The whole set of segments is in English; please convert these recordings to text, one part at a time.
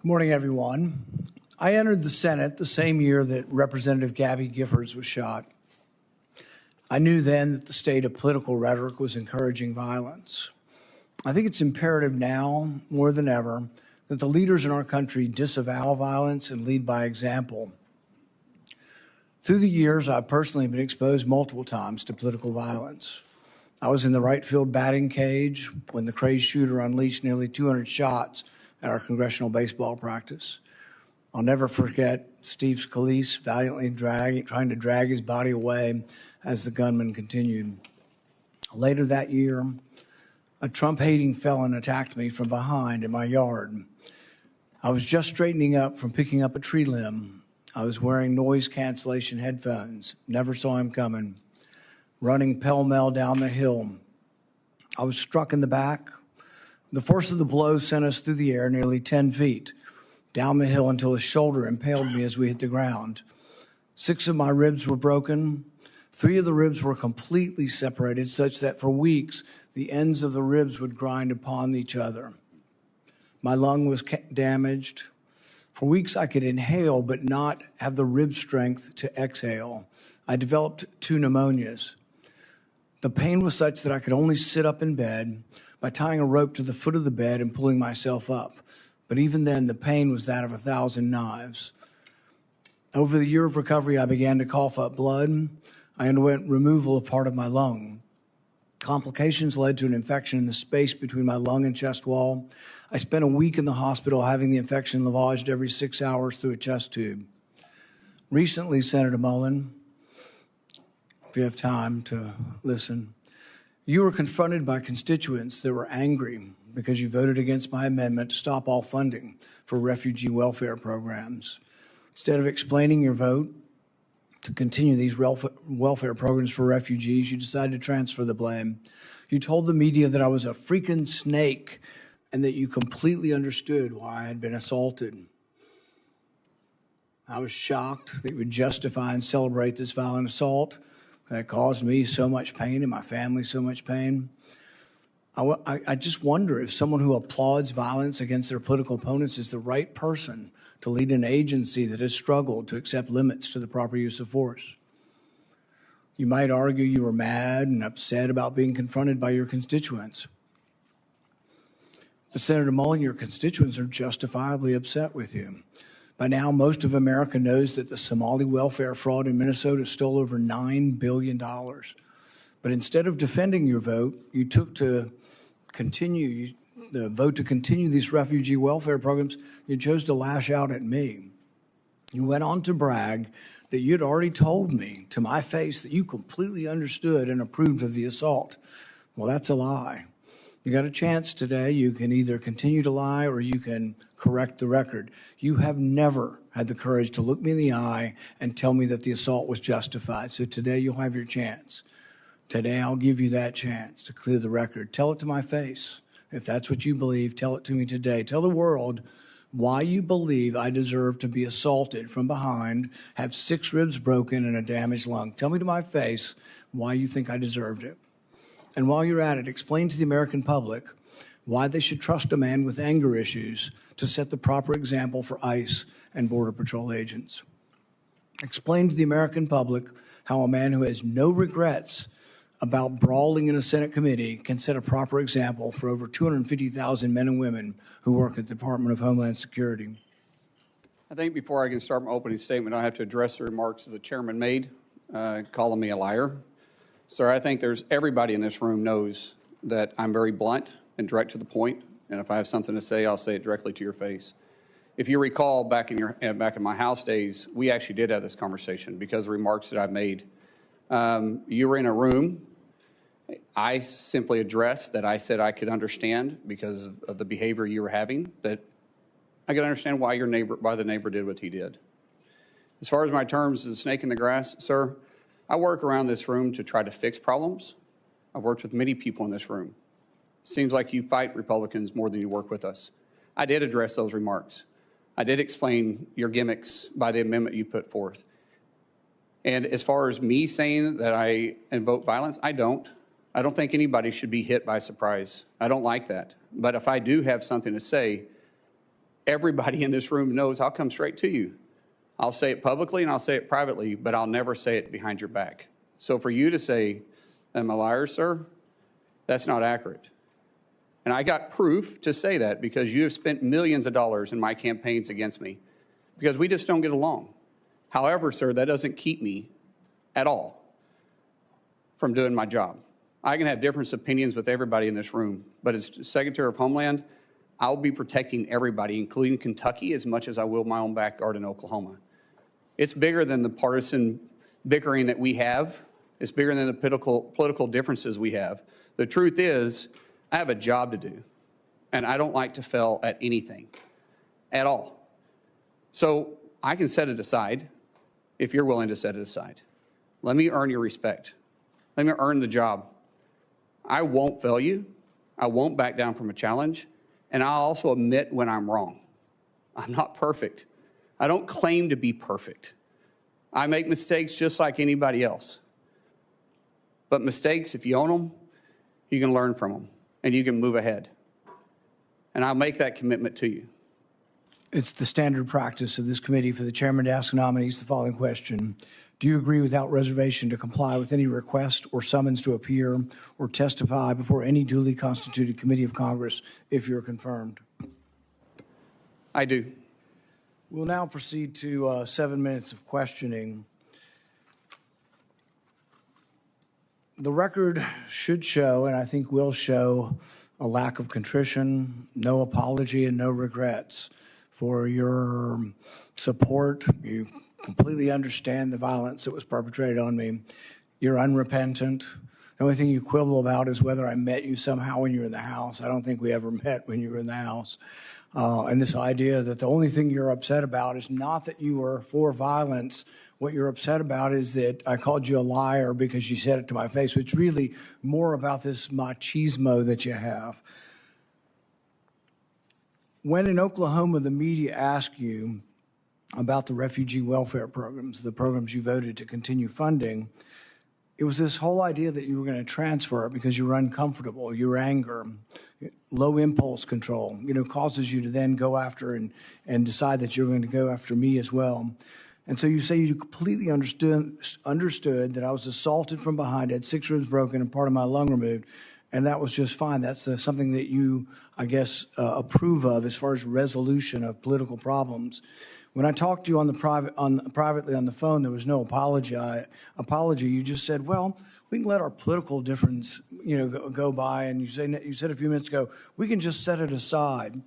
Good morning, everyone. I entered the Senate the same year that Representative Gabby Giffords was shot. I knew then that the state of political rhetoric was encouraging violence. I think it's imperative now, more than ever, that the leaders in our country disavow violence and lead by example. Through the years, I've personally been exposed multiple times to political violence. I was in the right field batting cage when the crazed shooter unleashed nearly 200 shots at our congressional baseball practice. I'll never forget Steve Scalise valiantly trying to drag his body away as the gunman continued. Later that year, a Trump-hating felon attacked me from behind in my yard. I was just straightening up from picking up a tree limb. I was wearing noise cancellation headphones, never saw him coming, running pell-mell down the hill. I was struck in the back. The force of the blow sent us through the air nearly 10 feet, down the hill until his shoulder impaled me as we hit the ground. 6 of my ribs were broken. 3 of the ribs were completely separated, such that for weeks, the ends of the ribs would grind upon each other. My lung was damaged. For weeks, I could inhale, but not have the rib strength to exhale. I developed 2 pneumonias. The pain was such that I could only sit up in bed by tying a rope to the foot of the bed and pulling myself up. But even then, the pain was that of 1,000 knives. Over the year of recovery, I began to cough up blood. I underwent removal of part of my lung. Complications led to an infection in the space between my lung and chest wall. I spent a week in the hospital having the infection lavaged every 6 hours through a chest tube. Recently, Senator Mullin, if you have time to listen, you were confronted by constituents that were angry because you voted against my amendment to stop all funding for refugee welfare programs. Instead of explaining your vote to continue these welfare programs for refugees, you decided to transfer the blame. You told the media that I was a freaking snake and that you completely understood why I had been assaulted. I was shocked that you would justify and celebrate this violent assault that caused me so much pain and my family so much pain. I just wonder if someone who applauds violence against their political opponents is the right person to lead an agency that has struggled to accept limits to the proper use of force. You might argue you were mad and upset about being confronted by your constituents. But Senator Mullin, your constituents are justifiably upset with you. By now, most of America knows that the Somali welfare fraud in Minnesota stole over $9 billion. But instead of defending your vote, you took to continue the vote to continue these refugee welfare programs. You chose to lash out at me. You went on to brag that you'd already told me to my face that you completely understood and approved of the assault. Well, that's a lie. You got a chance today. You can either continue to lie or you can correct the record. You have never had the courage to look me in the eye and tell me that the assault was justified. So today you'll have your chance. Today I'll give you that chance to clear the record. Tell it to my face. If that's what you believe, tell it to me today. Tell the world why you believe I deserve to be assaulted from behind, have 6 ribs broken and a damaged lung. Tell me to my face why you think I deserved it. And while you're at it, explain to the American public why they should trust a man with anger issues to set the proper example for ICE and Border Patrol agents. Explain to the American public how a man who has no regrets about brawling in a Senate committee can set a proper example for over 250,000 men and women who work at the Department of Homeland Security. I think before I can start my opening statement, I have to address the remarks that the chairman made, calling me a liar. Sir, I think everybody in this room knows that I'm very blunt and direct to the point, and if I have something to say, I'll say it directly to your face. If you recall, back in my House days, we actually did have this conversation because of the remarks that I've made. You were in a room. I simply addressed that I said I could understand because of the behavior you were having, that I could understand why the neighbor did what he did. As far as my terms of the snake in the grass, sir, I work around this room to try to fix problems. I've worked with many people in this room. Seems like you fight Republicans more than you work with us. I did address those remarks. I did explain your gimmicks by the amendment you put forth. And as far as me saying that I invoke violence, I don't. I don't think anybody should be hit by surprise. I don't like that. But if I do have something to say, everybody in this room knows I'll come straight to you. I'll say it publicly and I'll say it privately, but I'll never say it behind your back. So for you to say I'm a liar, sir, that's not accurate. And I got proof to say that because you have spent millions of dollars in my campaigns against me because we just don't get along. However, sir, that doesn't keep me at all from doing my job. I can have different opinions with everybody in this room, but as Secretary of Homeland, I'll be protecting everybody, including Kentucky, as much as I will my own backyard in Oklahoma. It's bigger than the partisan bickering that we have. It's bigger than the political differences we have. The truth is, I have a job to do, and I don't like to fail at anything at all. So I can set it aside if you're willing to set it aside. Let me earn your respect. Let me earn the job. I won't fail you. I won't back down from a challenge. And I'll also admit when I'm wrong. I'm not perfect. I don't claim to be perfect. I make mistakes just like anybody else. But mistakes, if you own them, you can learn from them and you can move ahead. And I'll make that commitment to you. It's the standard practice of this committee for the chairman to ask nominees the following question. Do you agree without reservation to comply with any request or summons to appear or testify before any duly constituted committee of Congress if you're confirmed? I do. We'll now proceed to 7 minutes of questioning. The record should show, and I think will show, a lack of contrition, no apology, and no regrets for your support. You completely understand the violence that was perpetrated on me. You're unrepentant. The only thing you quibble about is whether I met you somehow when you were in the House. I don't think we ever met when you were in the House. And this idea that the only thing you're upset about is not that you were for violence. What you're upset about is that I called you a liar because you said it to my face. So it's really more about this machismo that you have. When in Oklahoma the media asked you about the refugee welfare programs, the programs you voted to continue funding, it was this whole idea that you were going to transfer it because you were uncomfortable, your anger, low impulse control, causes you to then go after and decide that you're going to go after me as well. And so you say you completely understood that I was assaulted from behind, had 6 ribs broken and part of my lung removed, and that was just fine. That's something that you, I guess, approve of as far as resolution of political problems. When I talked to you privately on the phone, there was no apology. You just said, well, we can let our political difference, go by. And you said a few minutes ago, we can just set it aside.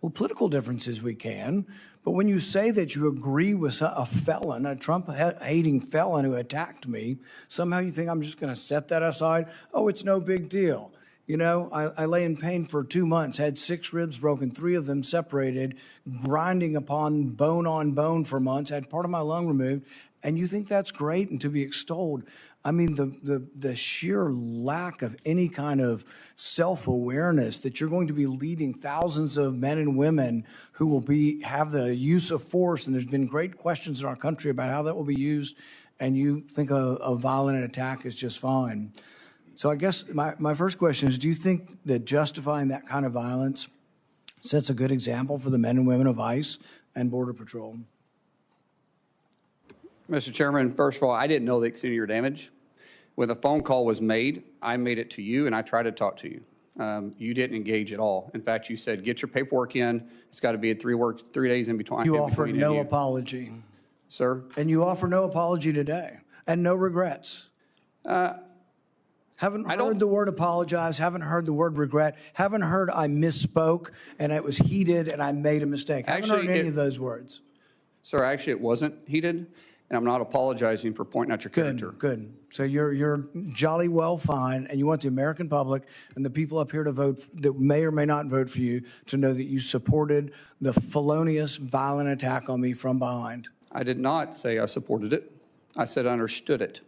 Well, political differences we can. But when you say that you agree with a felon, a Trump-hating felon who attacked me, somehow you think I'm just going to set that aside? Oh, it's no big deal. I lay in pain for 2 months, had 6 ribs broken, 3 of them separated, grinding upon bone for months, had part of my lung removed, and you think that's great and to be extolled. I mean, the sheer lack of any kind of self-awareness that you're going to be leading thousands of men and women who will have the use of force, and there's been great questions in our country about how that will be used, and you think a violent attack is just fine. So I guess my first question is, do you think that justifying that kind of violence sets a good example for the men and women of ICE and Border Patrol? Mr. Chairman, first of all, I didn't know the extent of your damage. When the phone call was made, I made it to you and I tried to talk to you. You didn't engage at all. In fact, you said, get your paperwork in. It's got to be 3 days in between. You offered no apology. Sir? And you offer no apology today and no regrets. Haven't heard the word apologize, haven't heard the word regret, haven't heard I misspoke and it was heated and I made a mistake. Haven't heard any of those words. Sir, actually it wasn't heated and I'm not apologizing for pointing out your character. Good. So you're jolly well fine and you want the American public and the people up here to vote that may or may not vote for you to know that you supported the felonious violent attack on me from behind. I did not say I supported it. I said I understood it.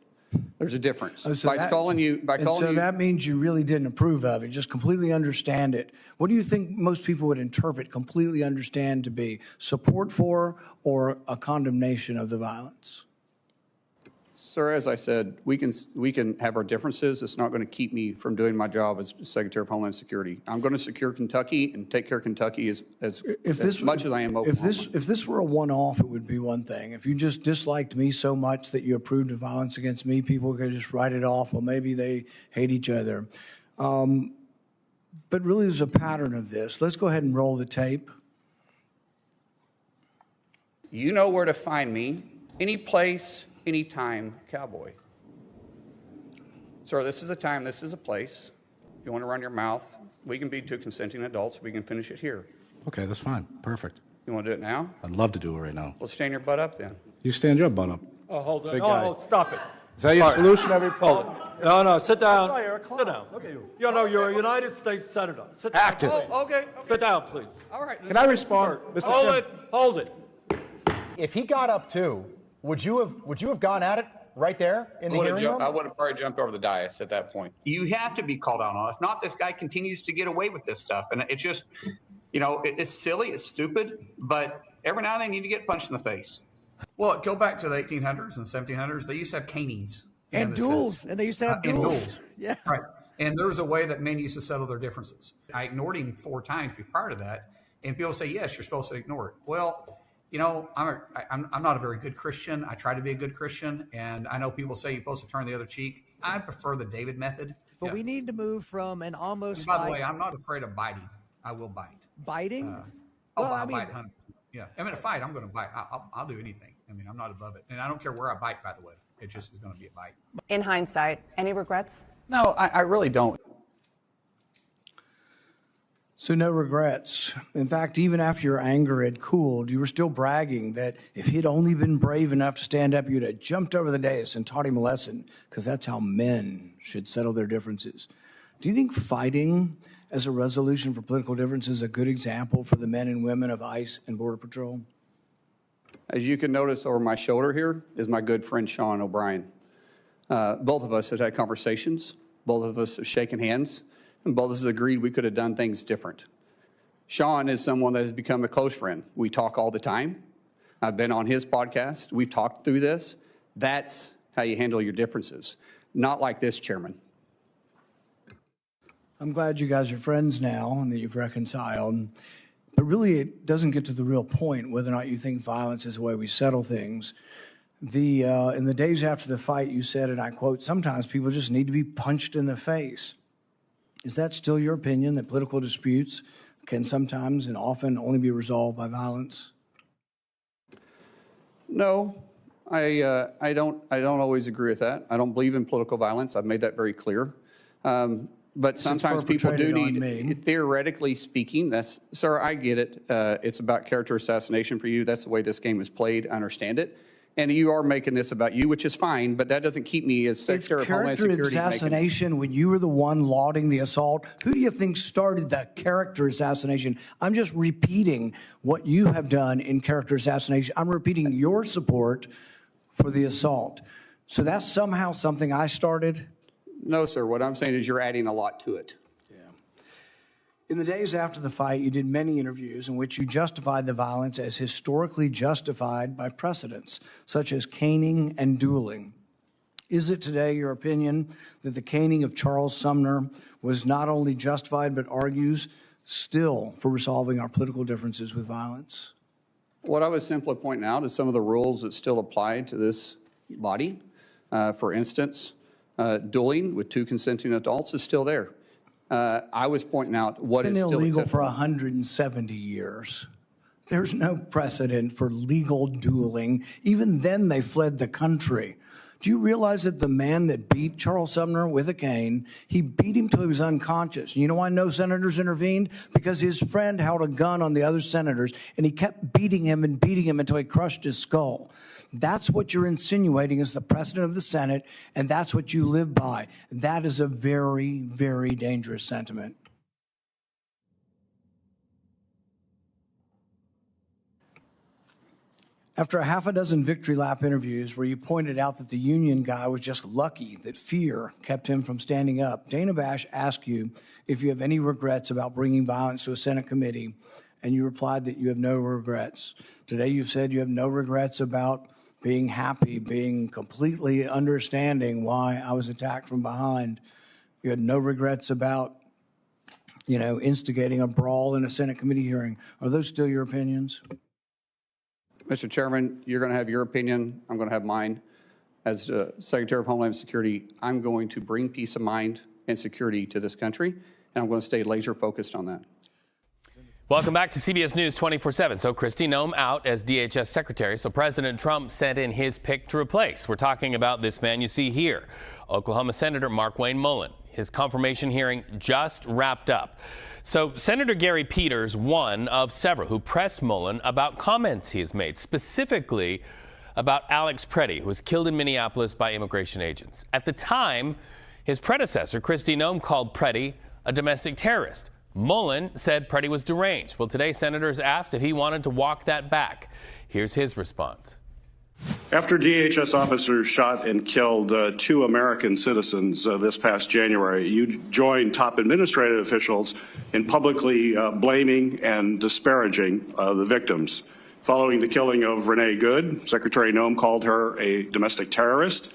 There's a difference. So that means you really didn't approve of it, just completely understand it. What do you think most people would interpret completely understand to be? Support for or a condemnation of the violence? Sir, as I said, we can have our differences. It's not going to keep me from doing my job as Secretary of Homeland Security. I'm going to secure Kentucky and take care of Kentucky as much as I am Oklahoma. If this were a one-off, it would be one thing. If you just disliked me so much that you approved of violence against me, people could just write it off. Well, maybe they hate each other. But really, there's a pattern of this. Let's go ahead and roll the tape. You know where to find me. Any place, anytime, cowboy. Sir, this is a time, this is a place. If you want to run your mouth, we can be two consenting adults. We can finish it here. Okay, that's fine. Perfect. You want to do it now? I'd love to do it right now. Well, stand your butt up then. You stand your butt up. Oh, hold on. Big guy. Oh, stop it. Is that your solution every Hold it. No, sit down. Sit down. Look at you. You know, you're a United States Senator. Sit down. Active. Oh, okay. Sit down, please. All right. Can I respond, Mr. Hold Chairman? it. Hold it. If he got up too, would you have gone at it right there in the hearing room? I would have probably jumped over the dais at that point. You have to be called out on it. If not, this guy continues to get away with this stuff. And it's just, you know, it's silly, it's stupid, but every now and then you need to get punched in the face. Well, go back to the 1800s and 1700s. They used to have canings. And duels. And they used to have duels. Yeah. Right. And there was a way that men used to settle their differences. I ignored him 4 times prior to that. And people say, yes, you're supposed to ignore it. Well, you know, I'm not a very good Christian. I try to be a good Christian. And I know people say you're supposed to turn the other cheek. I prefer the David method. But we need to move from an almost By the way, I'm not afraid of biting. I will bite. Biting? I'll bite 100%. Yeah. I mean, a fight, I'm going to bite. I'll do anything. I mean, I'm not above it. And I don't care where I bite, by the way. It just is going to be a bite. In hindsight, any regrets? No, I really don't. So no regrets. In fact, even after your anger had cooled, you were still bragging that if he'd only been brave enough to stand up, you'd have jumped over the dais and taught him a lesson, because that's how men should settle their differences. Do you think fighting as a resolution for political differences is a good example for the men and women of ICE and Border Patrol? As you can notice over my shoulder here is my good friend Sean O'Brien. Both of us have had conversations. Both of us have shaken hands. And both of us agreed we could have done things different. Sean is someone that has become a close friend. We talk all the time. I've been on his podcast. We've talked through this. That's how you handle your differences. Not like this, Chairman. I'm glad you guys are friends now and that you've reconciled. But really, it doesn't get to the real point, whether or not you think violence is the way we settle things. In the days after the fight, you said, and I quote, "Sometimes people just need to be punched in the face." Is that still your opinion, that political disputes can sometimes and often only be resolved by violence? No, I don't always agree with that. I don't believe in political violence. I've made that very clear. But sometimes people do need, theoretically speaking, sir, I get it. It's about character assassination for you. That's the way this game is played. I understand it. And you are making this about you, which is fine, but that doesn't keep me as Secretary of Homeland Security. It's character assassination when you were the one lauding the assault. Who do you think started that character assassination? I'm just repeating what you have done in character assassination. I'm repeating your support for the assault. So that's somehow something I started? No, sir. What I'm saying is you're adding a lot to it. In the days after the fight, you did many interviews in which you justified the violence as historically justified by precedents, such as caning and dueling. Is it today your opinion that the caning of Charles Sumner was not only justified, but argues still for resolving our political differences with violence? What I was simply pointing out is some of the rules that still apply to this body. For instance, dueling with 2 consenting adults is still there. I was pointing out what is still illegal acceptable. For 170 years. There's no precedent for legal dueling. Even then, they fled the country. Do you realize that the man that beat Charles Sumner with a cane, he beat him till he was unconscious? You know why no senators intervened? Because his friend held a gun on the other senators, and he kept beating him until he crushed his skull. That's what you're insinuating is the precedent of the Senate, and that's what you live by. That is a very, very dangerous sentiment. After a half a dozen victory lap interviews where you pointed out that the union guy was just lucky that fear kept him from standing up, Dana Bash asked you if you have any regrets about bringing violence to a Senate committee, and you replied that you have no regrets. Today you've said you have no regrets about being happy, being completely understanding why I was attacked from behind. You had no regrets about, instigating a brawl in a Senate committee hearing. Are those still your opinions? Mr. Chairman, you're going to have your opinion. I'm going to have mine. As Secretary of Homeland Security, I'm going to bring peace of mind and security to this country, and I'm going to stay laser focused on that. Welcome back to CBS News 24/7. So Kristi Noem out as DHS Secretary. So President Trump sent in his pick to replace. We're talking about this man you see here, Oklahoma Senator Markwayne Mullin. His confirmation hearing just wrapped up. So Senator Gary Peters, one of several who pressed Mullin about comments he has made, specifically about Alex Preddy, who was killed in Minneapolis by immigration agents. At the time, his predecessor, Kristi Noem, called Preddy a domestic terrorist. Mullin said Preddy was deranged. Well, today, senators asked if he wanted to walk that back. Here's his response. After DHS officers shot and killed 2 American citizens this past January, you joined top administrative officials in publicly blaming and disparaging the victims. Following the killing of Renee Good, Secretary Noem called her a domestic terrorist.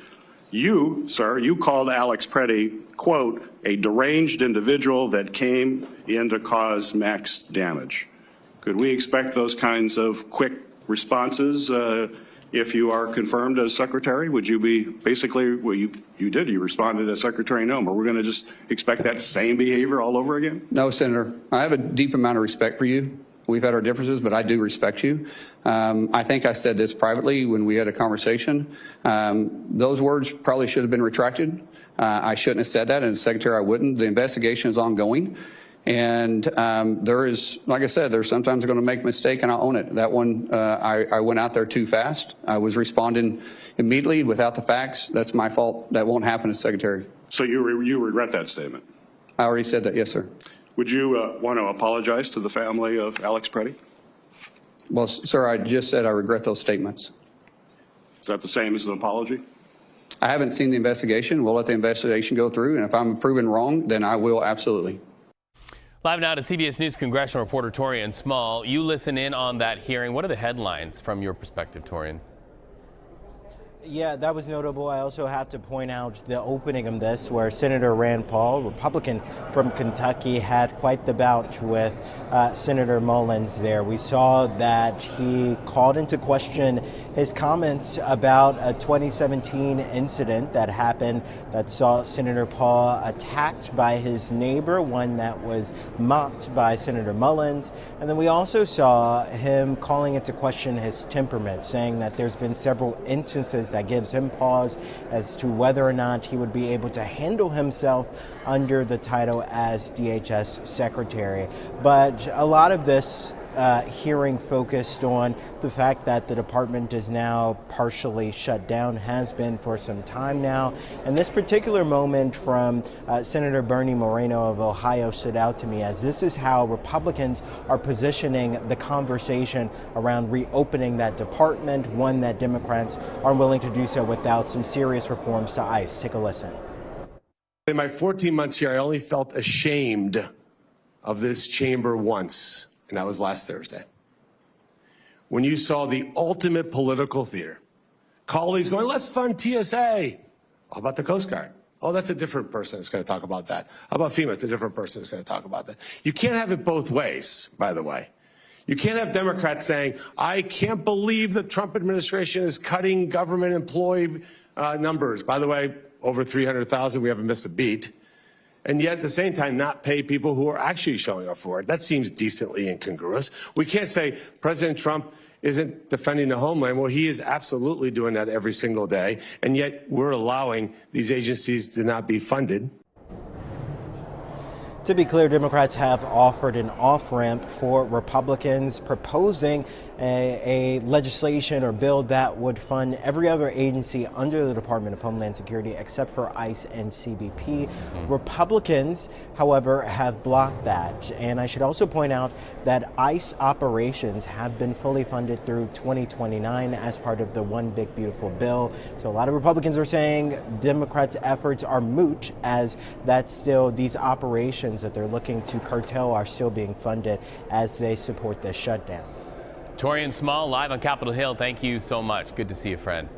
You, sir, you called Alex Preddy, quote, a deranged individual that came in to cause max damage. Could we expect those kinds of quick responses if you are confirmed as Secretary? Would you be basically, well, you responded as Secretary Noem. Are we going to just expect that same behavior all over again? No, Senator. I have a deep amount of respect for you. We've had our differences, but I do respect you. I think I said this privately when we had a conversation. Those words probably should have been retracted. I shouldn't have said that, and as Secretary, I wouldn't. The investigation is ongoing, and there is, like I said, there's sometimes going to make a mistake, and I'll own it. That one, I went out there too fast. I was responding immediately without the facts. That's my fault. That won't happen as Secretary. So you regret that statement? I already said that, yes, sir. Would you want to apologize to the family of Alex Preddy? Well, sir, I just said I regret those statements. Is that the same as an apology? I haven't seen the investigation. We'll let the investigation go through, and if I'm proven wrong, then I will absolutely. Live now to CBS News congressional reporter Taurean Small. You listen in on that hearing. What are the headlines from your perspective, Taurean? Yeah, that was notable. I also have to point out the opening of this, where Senator Rand Paul, Republican from Kentucky, had quite the bout with Senator Mullins there. We saw that he called into question his comments about a 2017 incident that happened that saw Senator Paul attacked by his neighbor, one that was mocked by Senator Mullins. And then we also saw him calling into question his temperament, saying that there's been several instances that gives him pause as to whether or not he would be able to handle himself under the title as DHS Secretary. But a lot of this hearing focused on the fact that the department is now partially shut down, has been for some time now. And this particular moment from Senator Bernie Moreno of Ohio stood out to me, as this is how Republicans are positioning the conversation around reopening that department, one that Democrats are willing to do so without some serious reforms to ICE. Take a listen. In my 14 months here, I only felt ashamed of this chamber once. And that was last Thursday, when you saw the ultimate political theater. Colleagues going, let's fund TSA. How about the Coast Guard? Oh, that's a different person that's going to talk about that. How about FEMA? It's a different person that's going to talk about that. You can't have it both ways, by the way. You can't have Democrats saying, I can't believe the Trump administration is cutting government employee numbers. By the way, over 300,000, we haven't missed a beat. And yet at the same time not pay people who are actually showing up for it. That seems decently incongruous. We can't say President Trump isn't defending the homeland. Well, he is absolutely doing that every single day, and yet we're allowing these agencies to not be funded. To be clear, Democrats have offered an off-ramp for Republicans, proposing a legislation or bill that would fund every other agency under the Department of Homeland Security except for ICE and CBP. Republicans, however, have blocked that. And I should also point out that ICE operations have been fully funded through 2029 as part of the One Big Beautiful Bill. So a lot of Republicans are saying Democrats' efforts are moot, as that's still, these operations that they're looking to curtail are still being funded as they support this shutdown. Taurean Small, live on Capitol Hill. Thank you so much. Good to see you, friend.